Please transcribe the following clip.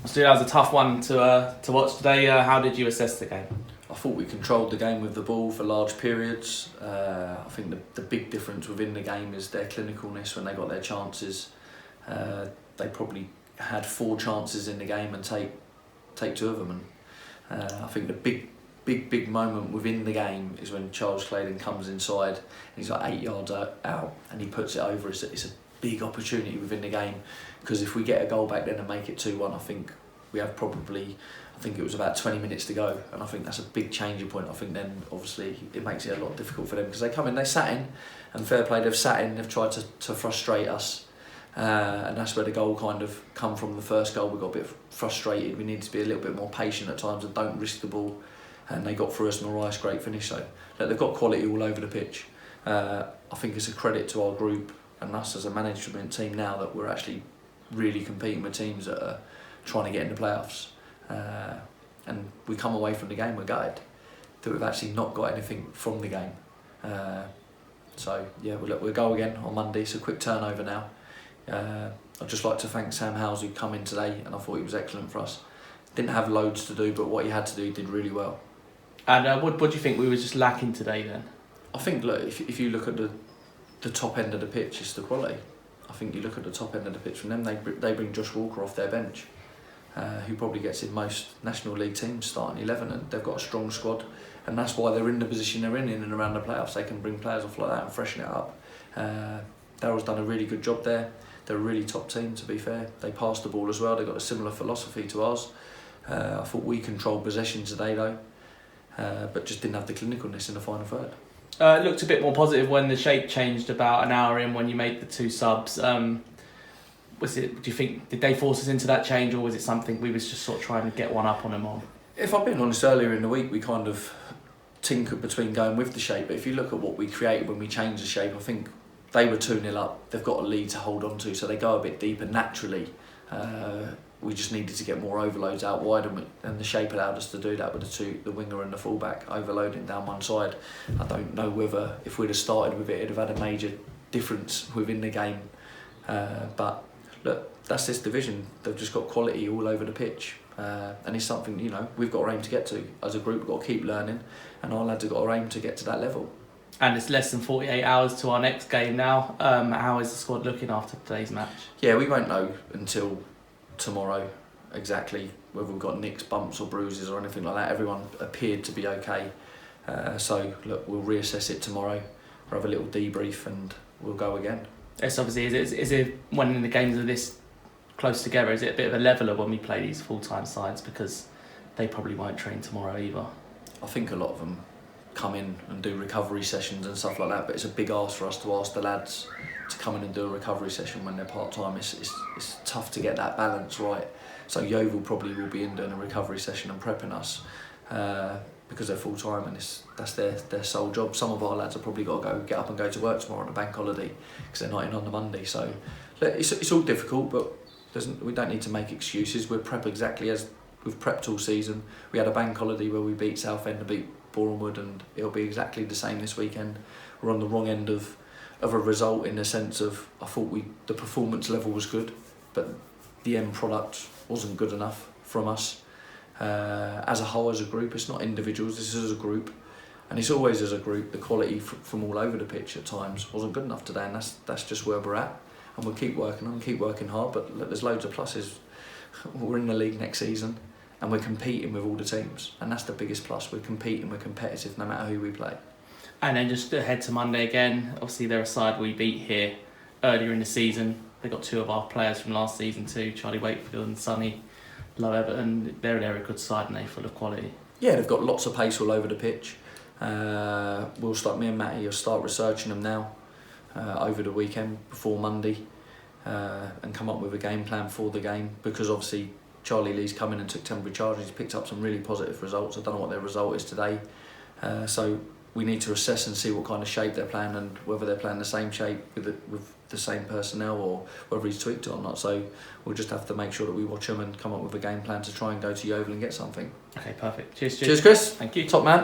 So that was a tough one to watch today. How did you assess the game? I thought we controlled the game with the ball for large periods. I think the big difference within the game is their clinicalness when they got their chances. They probably had 4 chances in the game and take 2 of them. And I think the big moment within the game is when Charles Claydon comes inside and he's like 8 yards out and he puts it over. It's a big opportunity within the game, because if we get a goal back then and make it 2-1, I think we have probably, I think it was about 20 minutes to go, and I think that's a big changing point. I think then obviously it makes it a lot difficult for them, because they sat in, and fair play, they've sat in, they've tried to frustrate us, and that's where the goal kind of come from. The first goal, we got a bit frustrated. We needed to be a little bit more patient at times and don't risk the ball, and they got through us. Mariah's great finish though. They've got quality all over the pitch. I think it's a credit to our group and us as a management team now that we're actually really competing with teams that are trying to get in the playoffs. And we come away from the game, we're gutted that we've actually not got anything from the game. So yeah, we'll go again on Monday. It's a quick turnover now. I'd just like to thank Sam Howes, who come in today, and I thought he was excellent for us. Didn't have loads to do, but what he had to do, he did really well. And what do you think we were just lacking today then? I think, look, if you look at the top end of the pitch, it's the quality. I think you look at the top end of the pitch from them, they bring Josh Walker off their bench, who probably gets in most National League teams starting 11, and they've got a strong squad, and that's why they're in the position they're in and around the playoffs. They can bring players off like that and freshen it up. Daryl's done a really good job there. They're a really top team, to be fair. They pass the ball as well. They've got a similar philosophy to ours. I thought we controlled possession today though, but just didn't have the clinicalness in the final third. It looked a bit more positive when the shape changed about an hour in, when you made the 2 subs. Do you think, did they force us into that change, or was it something we was just sort of trying to get one up on them on? If I've been honest, earlier in the week we kind of tinkered between going with the shape, but if you look at what we created when we changed the shape, I think they were 2-0 up. They've got a lead to hold on to, so they go a bit deeper naturally. We just needed to get more overloads out wide, and the shape allowed us to do that with the winger and the fullback overloading down one side. I don't know whether if we'd have started with it, it'd have had a major difference within the game. But look, that's this division. They've just got quality all over the pitch, and it's something, you know, we've got our aim to get to. As a group, we've got to keep learning, and our lads have got our aim to get to that level. And it's less than 48 hours to our next game now. How is the squad looking after today's match? Yeah, we won't know until tomorrow exactly whether we've got nicks, bumps or bruises or anything like that. Everyone appeared to be okay. So look, we'll reassess it tomorrow. We'll have a little debrief and we'll go again. It's obviously, is it when the games are this close together, is it a bit of a leveller when we play these full-time sides, because they probably won't train tomorrow either? I think a lot of them come in and do recovery sessions and stuff like that, but it's a big ask for us to ask the lads to come in and do a recovery session when they're part-time. It's tough to get that balance right. So Yeovil probably will be in doing a recovery session and prepping us because they're full-time, and that's their sole job. Some of our lads have probably got to get up and go to work tomorrow on a bank holiday because they're not in on the Monday. So it's all difficult, but we don't need to make excuses. We'll prep exactly as we've prepped all season. We had a bank holiday where we beat Southend and beat Bournemouth, and it'll be exactly the same this weekend. We're on the wrong end of a result in the sense of, I thought the performance level was good, but the end product wasn't good enough from us. As a whole, as a group, it's not individuals, this is as a group, and it's always as a group. The quality from all over the pitch at times wasn't good enough today, and that's just where we're at, and we'll keep working on, keep working hard, but look, there's loads of pluses. We're in the league next season, and we're competing with all the teams, and that's the biggest plus. We're competing, we're competitive no matter who we play. And then just ahead to Monday again, obviously they're a side we beat here earlier in the season. They got 2 of our players from last season too, Charlie Wakefield and Sonny Low Everton. They're a good side, and they're full of quality. Yeah, they've got lots of pace all over the pitch. Me and Matty will start researching them now over the weekend before Monday, and come up with a game plan for the game, because obviously Charlie Lee's come in and took temporary charge. He's picked up some really positive results. I don't know what their result is today. So we need to assess and see what kind of shape they're playing, and whether they're playing the same shape with the same personnel, or whether he's tweaked it or not. So we'll just have to make sure that we watch them and come up with a game plan to try and go to Yeovil and get something. Okay, perfect. Cheers. Cheers, Chris. Thank you. Top man.